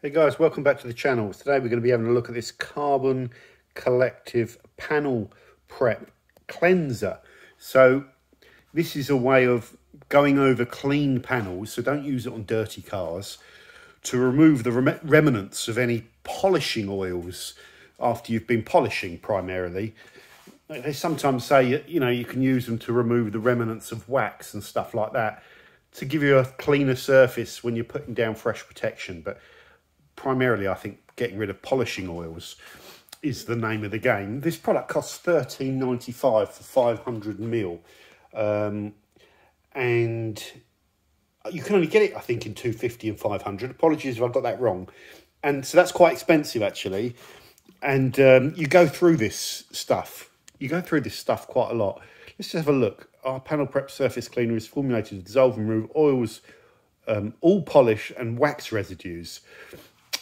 Hey guys, welcome back to the channel. Today we're going to be having a look at this Carbon Collective Panel Prep Cleanser. So this is a way of going over clean panels, so don't use it on dirty cars, to remove the remnants of any polishing oils after you've been polishing primarily. They sometimes say, you know, you can use them to remove the remnants of wax and stuff like that to give you a cleaner surface when you're putting down fresh protection. But primarily, I think getting rid of polishing oils is the name of the game. This product costs $13.95 for 500 ml. And you can only get it, I think, in 250 and 500. Apologies if I got that wrong. And so that's quite expensive, actually. And you go through this stuff. You go through this stuff quite a lot. Let's just have a look. Our Panel Prep Surface Cleaner is formulated to dissolve and remove oils, all polish and wax residues.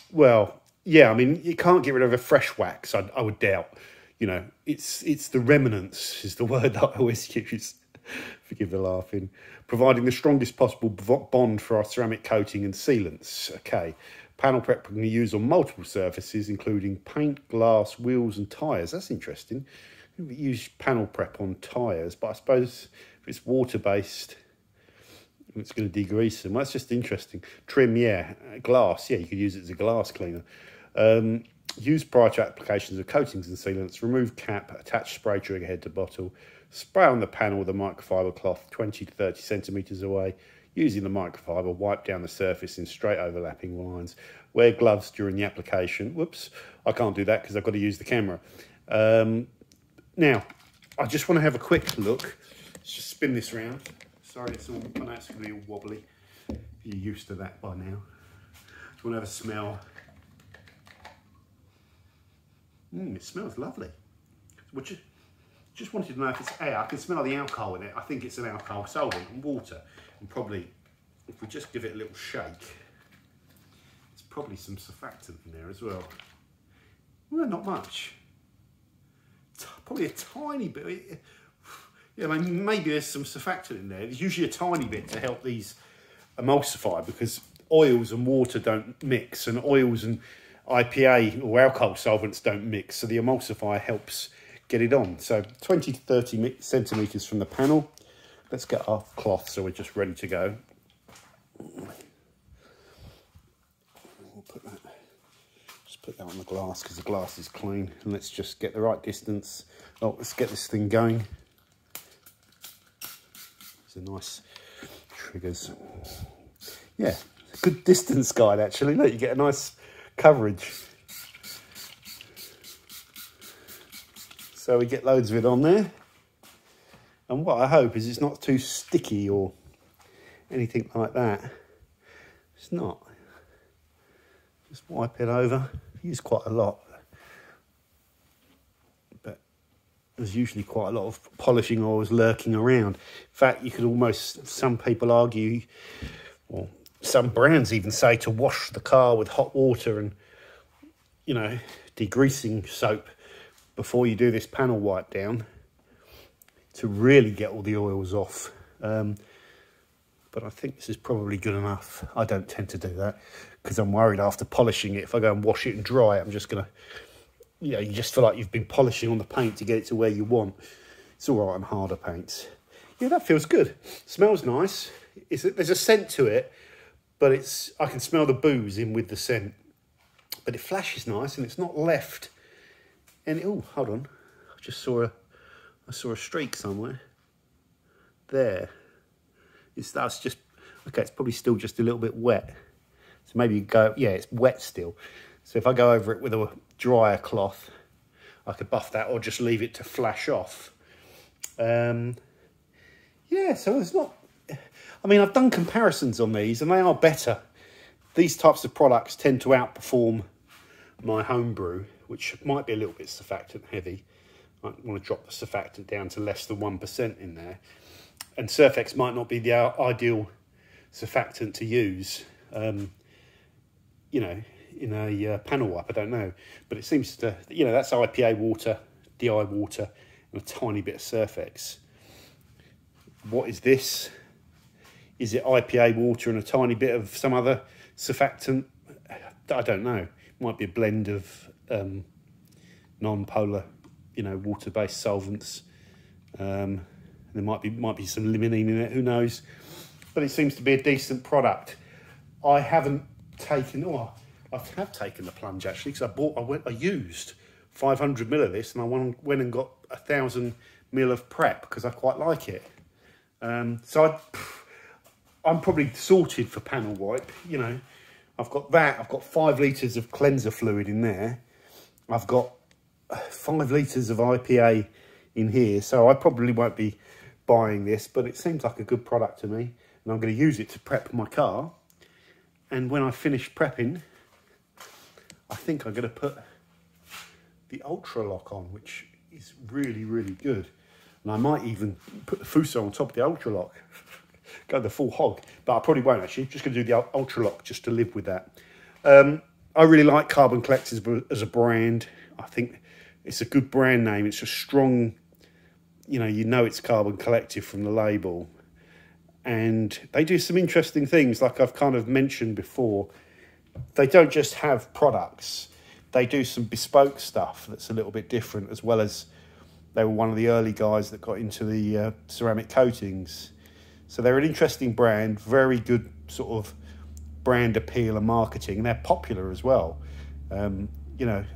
Well, yeah, I mean, you can't get rid of a fresh wax, I would doubt. You know, it's the remnants is the word that I always use. Forgive the laughing. Providing the strongest possible bond for our ceramic coating and sealants. Okay. Panel prep can be used on multiple surfaces, including paint, glass, wheels and tyres. That's interesting. We use panel prep on tyres, but I suppose if it's water-based, it's going to degrease them. Well, that's just interesting. Trim, yeah. Glass, yeah, you could use it as a glass cleaner. Use prior to applications of coatings and sealants. Remove cap, attach spray trigger head to bottle. Spray on the panel with a microfiber cloth 20 to 30 centimetres away. Using the microfiber, wipe down the surface in straight overlapping lines. Wear gloves during the application. Whoops, I can't do that because I've got to use the camera. Now, I just want to have a quick look. Let's just spin this round. Sorry, I know it's going to be all wobbly. You're used to that by now. Just want to have a smell. It smells lovely. Just wanted to know if it's air. I can smell the alcohol in it. I think it's an alcohol solvent and water. And probably, if we just give it a little shake, there's probably some surfactant in there as well. Well, not much. Probably a tiny bit. Yeah, I mean, maybe there's some surfactant in there. There's usually a tiny bit to help these emulsify because oils and water don't mix, and oils and IPA or alcohol solvents don't mix, so the emulsifier helps get it on. So 20 to 30 centimetres from the panel. Let's get our cloth so we're just ready to go. We'll just put that on the glass because the glass is clean, and let's just get the right distance. Oh, let's get this thing going. These are nice triggers. Yeah, it's a good distance guide actually. Look, you get a nice coverage. So we get loads of it on there. And what I hope is it's not too sticky or anything like that. It's not. Just wipe it over. I use quite a lot. But there's usually quite a lot of polishing oils lurking around. In fact, you could almost, some people argue, or some brands even say, to wash the car with hot water and, you know, degreasing soap before you do this panel wipe down, to really get all the oils off. But I think this is probably good enough. I don't tend to do that because I'm worried after polishing it, if I go and wash it and dry it, I'm just going to, you know, you just feel like you've been polishing on the paint to get it to where you want. It's all right on harder paints. Yeah, that feels good. Smells nice. There's a scent to it, but I can smell the booze in with the scent. But it flashes nice and it's not left. And oh, hold on. I saw a streak somewhere. There. That's just, okay, it's probably still just a little bit wet. So maybe you go, yeah, it's wet still. So if I go over it with a drier cloth, I could buff that or just leave it to flash off. Yeah, so it's not, I mean, I've done comparisons on these and they are better. These types of products tend to outperform my homebrew, which might be a little bit surfactant heavy. I want to drop the surfactant down to less than 1% in there. And Surfex might not be the ideal surfactant to use, you know, in a panel wipe, I don't know. But it seems to, you know, that's IPA water, DI water, and a tiny bit of Surfex. What is this? Is it IPA water and a tiny bit of some other surfactant? I don't know. It might be a blend of non-polar, water-based solvents. There might be some limonene in it. Who knows? But it seems to be a decent product. I haven't taken. Oh, I have taken the plunge actually, because I used 500 ml of this, and I went and got 1,000 ml of prep because I quite like it. So I'm probably sorted for panel wipe. I've got that. I've got 5 litres of cleanser fluid in there. I've got 5 litres of IPA in here, so I probably won't be buying this, but it seems like a good product to me, and I'm going to use it to prep my car. And when I finish prepping, I think I'm going to put the Ultra Lock on, which is really, really good. And I might even put the Fuso on top of the Ultra Lock, go the full hog, but I probably won't actually. Just going to do the Ultra Lock just to live with that. I really like Carbon Collective as a brand. I think it's a good brand name. It's a strong, you know it's Carbon Collective from the label. And they do some interesting things, like I've kind of mentioned before. They don't just have products. They do some bespoke stuff that's a little bit different, as well as they were one of the early guys that got into the ceramic coatings. So they're an interesting brand, very good sort of brand appeal and marketing, and they're popular as well. A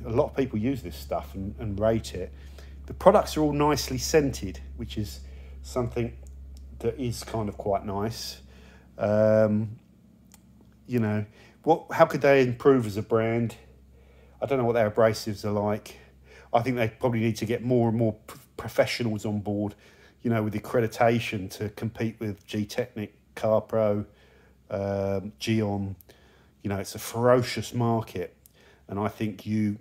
lot of people use this stuff and rate it. The products are all nicely scented, which is something that is kind of quite nice. How could they improve as a brand? I don't know what their abrasives are like. I think they probably need to get more and more professionals on board, with accreditation to compete with G-Technic, CarPro, Geon. It's a ferocious market, and I think the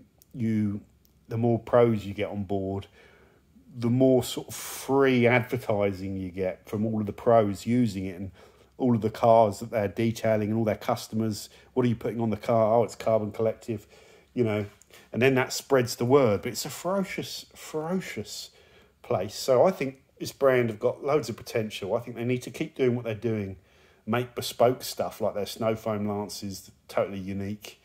more pros you get on board, the more sort of free advertising you get from all of the pros using it, and all of the cars that they're detailing and all their customers. What are you putting on the car? Oh, it's Carbon Collective, and then that spreads the word. But it's a ferocious place. So I think this brand have got loads of potential. I think they need to keep doing what they're doing, make bespoke stuff like their snow foam lances, totally unique.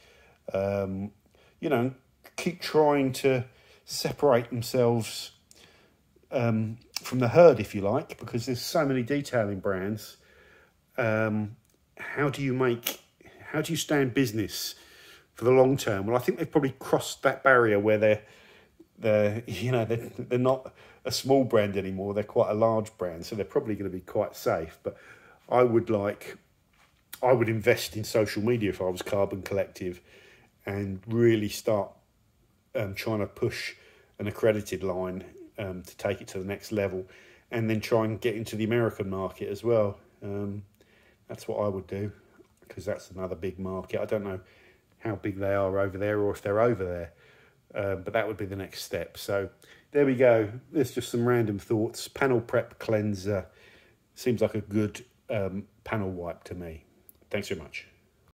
Keep trying to separate themselves from the herd, if you like, because there's so many detailing brands. How do you stay in business for the long term? Well, I think they've probably crossed that barrier where they're not a small brand anymore. They're quite a large brand, so they're probably going to be quite safe. But I would invest in social media if I was Carbon Collective, and really start trying to push an accredited line to take it to the next level, and then try and get into the American market as well. That's what I would do, because that's another big market. I don't know how big they are over there, or if they're over there, but that would be the next step. So there we go. There's just some random thoughts. Panel Prep Cleanser seems like a good panel wipe to me. Thanks very much.